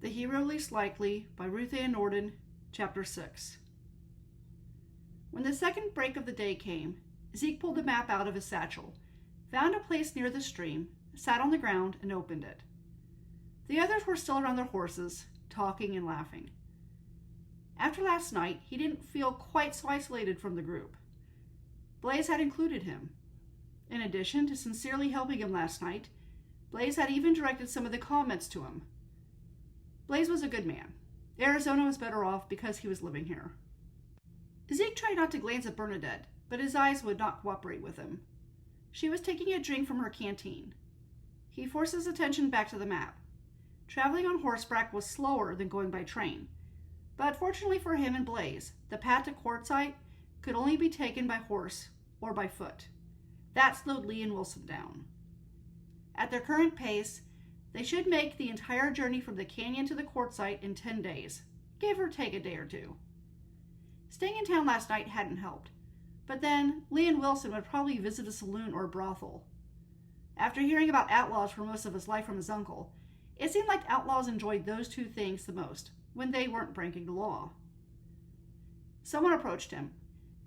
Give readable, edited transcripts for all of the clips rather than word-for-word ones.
The Hero Least Likely by Ruth Nordin, Chapter 6. When the second break of the day came, Zeke pulled the map out of his satchel, found a place near the stream, sat on the ground, and opened it. The others were still around their horses, talking and laughing. After last night, he didn't feel quite so isolated from the group. Blaze had included him. In addition to sincerely helping him last night, Blaze had even directed some of the comments to him. Blaze was a good man. Arizona was better off because he was living here. Zeke tried not to glance at Bernadette, but his eyes would not cooperate with him. She was taking a drink from her canteen. He forced his attention back to the map. Traveling on horseback was slower than going by train, but fortunately for him and Blaze, the path to Quartzsite could only be taken by horse or by foot. That slowed Lee and Wilson down. At their current pace, they should make the entire journey from the canyon to the Quartzsite in 10 days, give or take a day or two. Staying in town last night hadn't helped, but then Lee and Wilson would probably visit a saloon or a brothel. After hearing about outlaws for most of his life from his uncle, it seemed like outlaws enjoyed those two things the most when they weren't breaking the law. Someone approached him.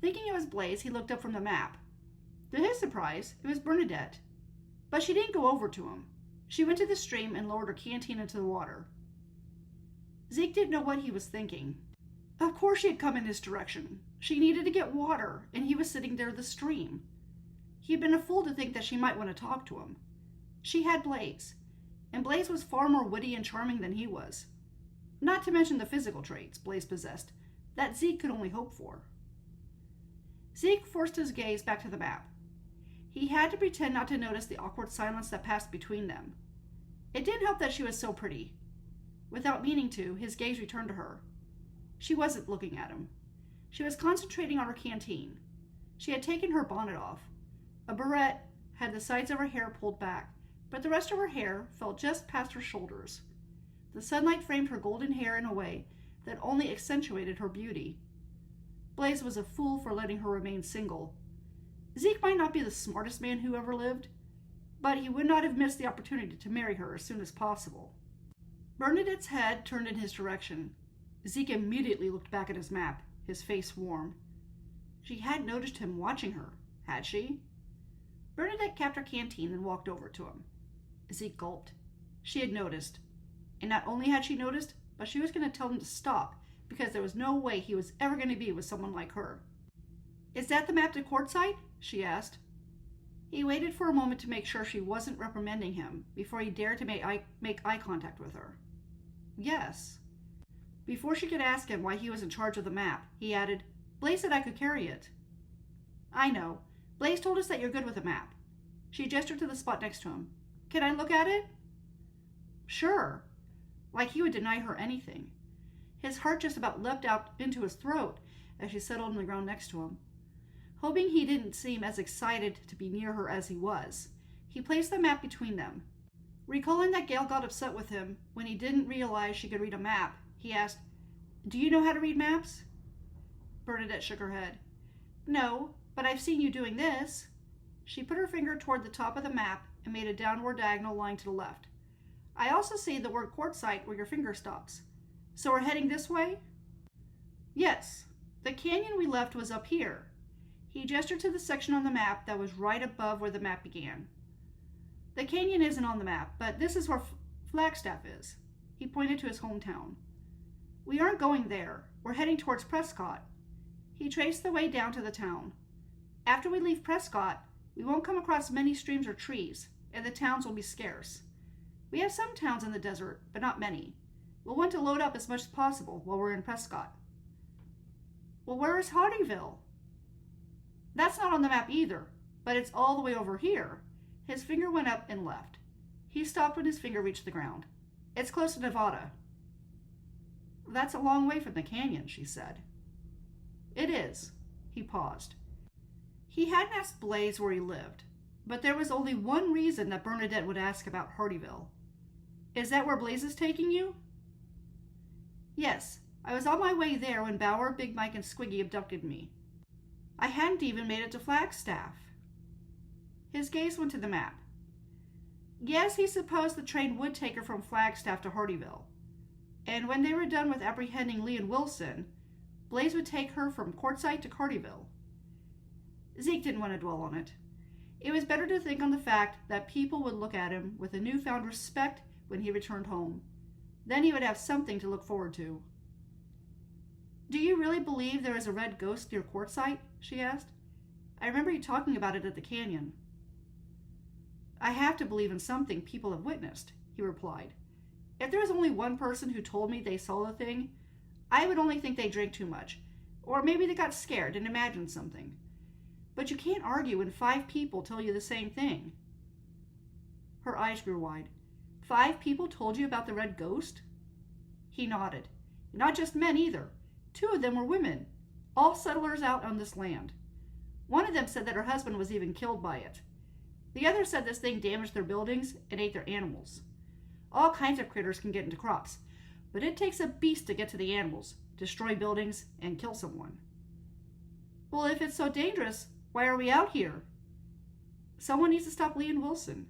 Thinking it was Blaze, he looked up from the map. To his surprise, it was Bernadette. But she didn't go over to him. She went to the stream and lowered her canteen into the water. Zeke didn't know what he was thinking. Of course she had come in his direction. She needed to get water, and he was sitting there at the stream. He had been a fool to think that she might want to talk to him. She had Blaze, and Blaze was far more witty and charming than he was. Not to mention the physical traits Blaze possessed that Zeke could only hope for. Zeke forced his gaze back to the map. He had to pretend not to notice the awkward silence that passed between them. It didn't help that she was so pretty. Without meaning to, his gaze returned to her. She wasn't looking at him. She was concentrating on her canteen. She had taken her bonnet off. A barrette had the sides of her hair pulled back, but the rest of her hair fell just past her shoulders. The sunlight framed her golden hair in a way that only accentuated her beauty. Blaze was a fool for letting her remain single. Zeke might not be the smartest man who ever lived, but he would not have missed the opportunity to marry her as soon as possible. Bernadette's head turned in his direction. Zeke immediately looked back at his map, his face warm. She hadn't noticed him watching her, had she? Bernadette capped her canteen and walked over to him. Zeke gulped. She had noticed. And not only had she noticed, but she was going to tell him to stop, because there was no way he was ever going to be with someone like her. Is that the map to Quartzsite? She asked. He waited for a moment to make sure she wasn't reprimanding him before he dared to make eye contact with her. Yes. Before she could ask him why he was in charge of the map, he added, Blaze said I could carry it. I know. Blaze told us that you're good with a map. She gestured to the spot next to him. Can I look at it? Sure. Like he would deny her anything. His heart just about leapt out into his throat as she settled on the ground next to him. Hoping he didn't seem as excited to be near her as he was, he placed the map between them. Recalling that Gail got upset with him when he didn't realize she could read a map, he asked, Do you know how to read maps? Bernadette shook her head. No, but I've seen you doing this. She put her finger toward the top of the map and made a downward diagonal line to the left. I also see the word Quartzsite where your finger stops. So we're heading this way? Yes. The canyon we left was up here. He gestured to the section on the map that was right above where the map began. The canyon isn't on the map, but this is where Flagstaff is. He pointed to his hometown. We aren't going there. We're heading towards Prescott. He traced the way down to the town. After we leave Prescott, we won't come across many streams or trees, and the towns will be scarce. We have some towns in the desert, but not many. We'll want to load up as much as possible while we're in Prescott. Well, where is Hardyville? That's not on the map either, but it's all the way over here. His finger went up and left. He stopped when his finger reached the ground. It's close to Nevada. That's a long way from the canyon, she said. It is. He paused. He hadn't asked Blaze where he lived, but there was only one reason that Bernadette would ask about Hardyville. Is that where Blaze is taking you? Yes, I was on my way there when Bauer, Big Mike, and Squiggy abducted me. I hadn't even made it to Flagstaff. His gaze went to the map. Yes, he supposed the train would take her from Flagstaff to Hardyville. and when they were done with apprehending Lee and Wilson, Blaze would take her from Quartzsite to Cartyville. Zeke didn't want to dwell on it. It was better to think on the fact that people would look at him with a newfound respect when he returned home. Then he would have something to look forward to. "Do you really believe there is a red ghost near Quartzsite?" she asked. "I remember you talking about it at the canyon." "I have to believe in something people have witnessed," he replied. "If there was only one person who told me they saw the thing, I would only think they drank too much, or maybe they got scared and imagined something. But you can't argue when 5 people tell you the same thing." Her eyes grew wide. "5 people told you about the red ghost?" He nodded. "Not just men either. 2 of them were women, all settlers out on this land. One of them said that her husband was even killed by it. The other said this thing damaged their buildings and ate their animals. All kinds of critters can get into crops, but it takes a beast to get to the animals, destroy buildings, and kill someone." "Well, if it's so dangerous, why are we out here?" "Someone needs to stop Lee and Wilson."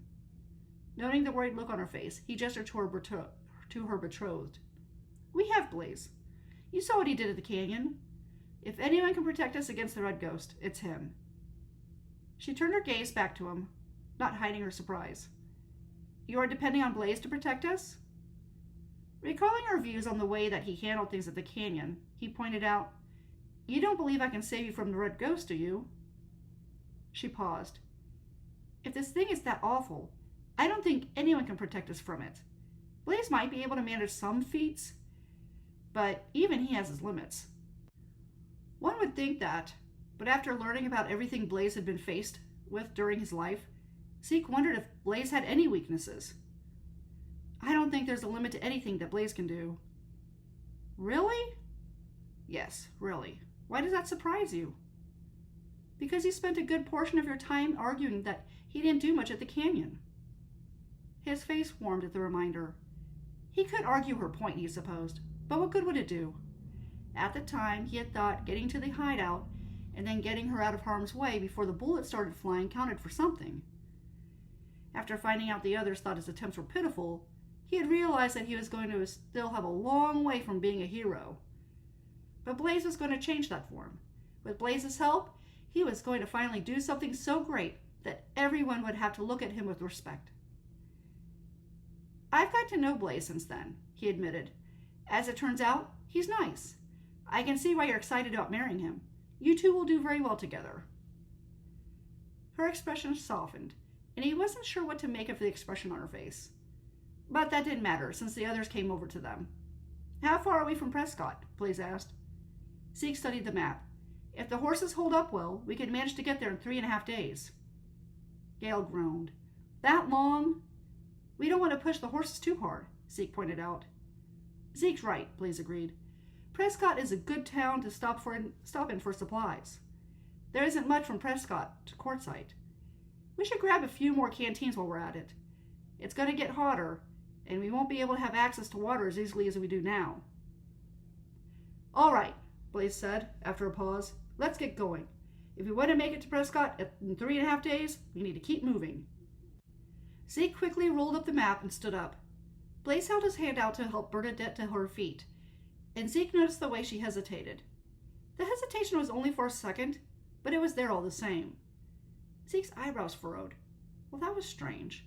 Noting the worried look on her face, he gestured to her betrothed. "We have Blaze. You saw what he did at the canyon. If anyone can protect us against the red ghost, it's him." She turned her gaze back to him, not hiding her surprise. "You are depending on Blaze to protect us?" Recalling her views on the way that he handled things at the canyon, he pointed out, "You don't believe I can save you from the red ghost, do you?" She paused. "If this thing is that awful, I don't think anyone can protect us from it. Blaze might be able to manage some feats, but even he has his limits." One would think that, but after learning about everything Blaze had been faced with during his life, Zeke wondered if Blaze had any weaknesses. "I don't think there's a limit to anything that Blaze can do." "Really?" "Yes, really. Why does that surprise you?" "Because you spent a good portion of your time arguing that he didn't do much at the canyon." His face warmed at the reminder. He could argue her point, he supposed, but what good would it do? At the time, he had thought getting to the hideout and then getting her out of harm's way before the bullets started flying counted for something. After finding out the others thought his attempts were pitiful, he had realized that he was going to still have a long way from being a hero. But Blaze was going to change that for him. With Blaze's help, he was going to finally do something so great that everyone would have to look at him with respect. "I've got to know Blaze since then," he admitted. "As it turns out, he's nice. I can see why you're excited about marrying him. You two will do very well together." Her expression softened, and he wasn't sure what to make of the expression on her face. But that didn't matter, since the others came over to them. "How far are we from Prescott?" Blaze asked. Zeke studied the map. "If the horses hold up well, we can manage to get there in 3.5 days. Gale groaned. "That long?" "We don't want to push the horses too hard," Zeke pointed out. "Zeke's right," Blaze agreed. "Prescott is a good town to stop in for supplies. There isn't much from Prescott to Quartzsite. We should grab a few more canteens while we're at it. It's going to get hotter, and we won't be able to have access to water as easily as we do now." "All right," Blaze said, after a pause. "Let's get going. If we want to make it to Prescott in 3.5 days, we need to keep moving." Zeke quickly rolled up the map and stood up. Blaze held his hand out to help Bernadette to her feet, and Zeke noticed the way she hesitated. The hesitation was only for a second, but it was there all the same. Zeke's eyebrows furrowed. Well, that was strange.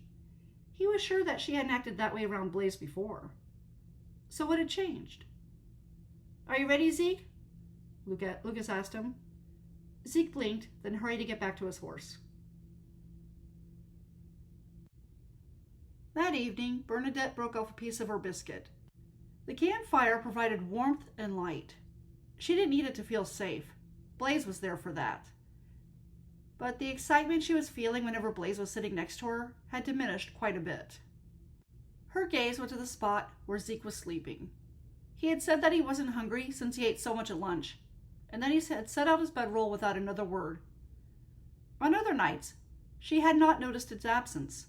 He was sure that she hadn't acted that way around Blaze before. So what had changed? "Are you ready, Zeke?" Lucas asked him. Zeke blinked, then hurried to get back to his horse. That evening, Bernadette broke off a piece of her biscuit. The campfire provided warmth and light. She didn't need it to feel safe. Blaze was there for that. But the excitement she was feeling whenever Blaze was sitting next to her had diminished quite a bit. Her gaze went to the spot where Zeke was sleeping. He had said that he wasn't hungry since he ate so much at lunch, and then he had set out his bedroll without another word. On other nights, she had not noticed its absence,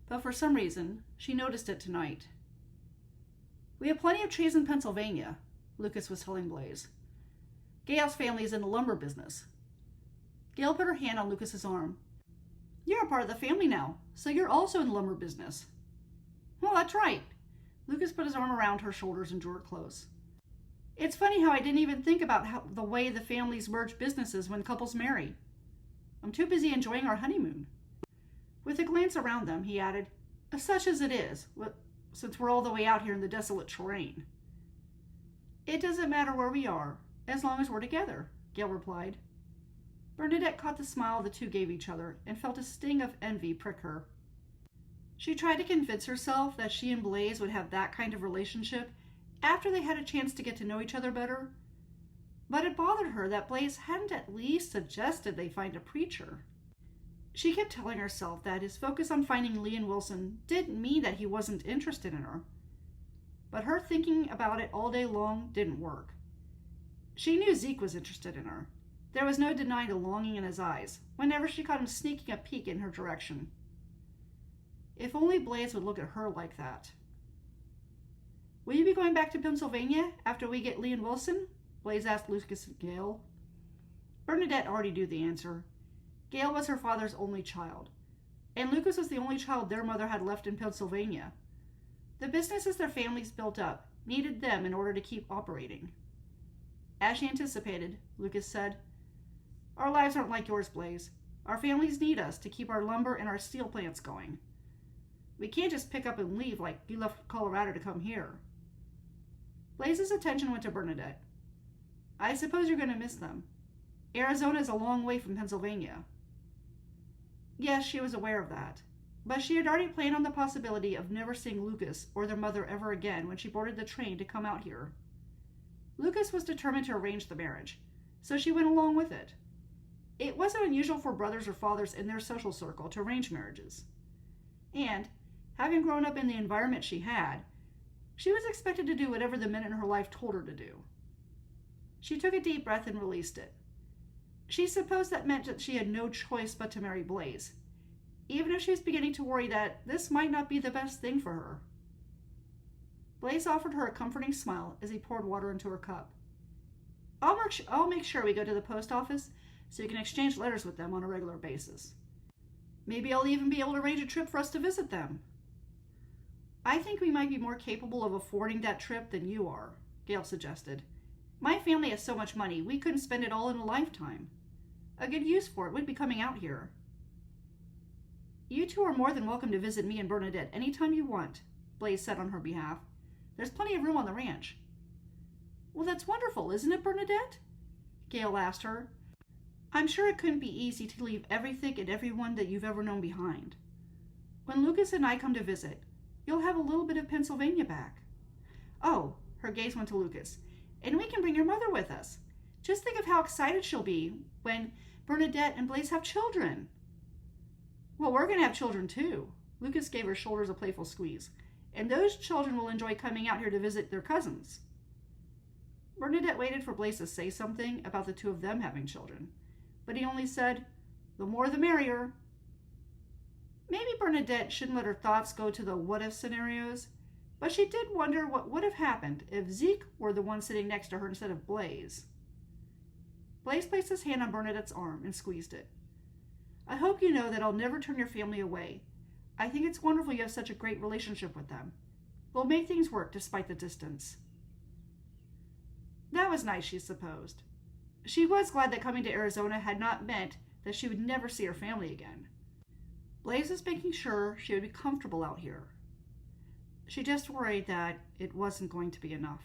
but for some reason, she noticed it tonight. "We have plenty of trees in Pennsylvania," Lucas was telling Blaze. "Gale's family is in the lumber business." Gale put her hand on Lucas's arm. "You're a part of the family now, so you're also in the lumber business." "Well, that's right. Lucas put his arm around her shoulders and drew her close. It's funny how I didn't even think about the way the families merge businesses when couples marry. I'm too busy enjoying our honeymoon. With a glance around them, he added, such as it is, since we're all the way out here in the desolate terrain. It doesn't matter where we are, as long as we're together, Gail replied. Bernadette caught the smile the two gave each other and felt a sting of envy prick her. She tried to convince herself that she and Blaze would have that kind of relationship after they had a chance to get to know each other better, but it bothered her that Blaze hadn't at least suggested they find a preacher. She kept telling herself that his focus on finding Lee and Wilson didn't mean that he wasn't interested in her, but her thinking about it all day long didn't work. She knew Zeke was interested in her. There was no denying the longing in his eyes whenever she caught him sneaking a peek in her direction. If only Blaze would look at her like that. Will you be going back to Pennsylvania after we get Lee and Wilson? Blaze asked Lucas and Gail. Bernadette already knew the answer. Gail was her father's only child, and Lucas was the only child their mother had left in Pennsylvania. The businesses their families built up needed them in order to keep operating. As she anticipated, Lucas said, Our lives aren't like yours, Blaze. Our families need us to keep our lumber and our steel plants going. We can't just pick up and leave like you left Colorado to come here. Blaze's attention went to Bernadette. I suppose you're going to miss them. Arizona is a long way from Pennsylvania. Yes, she was aware of that, but she had already planned on the possibility of never seeing Lucas or their mother ever again when she boarded the train to come out here. Lucas was determined to arrange the marriage, so she went along with it. It wasn't unusual for brothers or fathers in their social circle to arrange marriages. And, having grown up in the environment she had, she was expected to do whatever the men in her life told her to do. She took a deep breath and released it. She supposed that meant that she had no choice but to marry Blaze, even if she was beginning to worry that this might not be the best thing for her. Blaze offered her a comforting smile as he poured water into her cup. I'll make sure we go to the post office so you can exchange letters with them on a regular basis. Maybe I'll even be able to arrange a trip for us to visit them. I think we might be more capable of affording that trip than you are, Gail suggested. My family has so much money, we couldn't spend it all in a lifetime. A good use for it would be coming out here. You two are more than welcome to visit me and Bernadette anytime you want, Blaze said on her behalf. There's plenty of room on the ranch. Well, that's wonderful, isn't it, Bernadette? Gail asked her. I'm sure it couldn't be easy to leave everything and everyone that you've ever known behind. When Lucas and I come to visit, you'll have a little bit of Pennsylvania back. Oh, her gaze went to Lucas. And we can bring your mother with us. Just think of how excited she'll be when Bernadette and Blaze have children. Well, we're going to have children too. Lucas gave her shoulders a playful squeeze. And those children will enjoy coming out here to visit their cousins. Bernadette waited for Blaze to say something about the two of them having children, but he only said, the more the merrier. Maybe Bernadette shouldn't let her thoughts go to the what-if scenarios, but she did wonder what would have happened if Zeke were the one sitting next to her instead of Blaze. Blaze placed his hand on Bernadette's arm and squeezed it. I hope you know that I'll never turn your family away. I think it's wonderful you have such a great relationship with them. We'll make things work despite the distance. That was nice, she supposed. She was glad that coming to Arizona had not meant that she would never see her family again. Blaze was making sure she would be comfortable out here. She just worried that it wasn't going to be enough.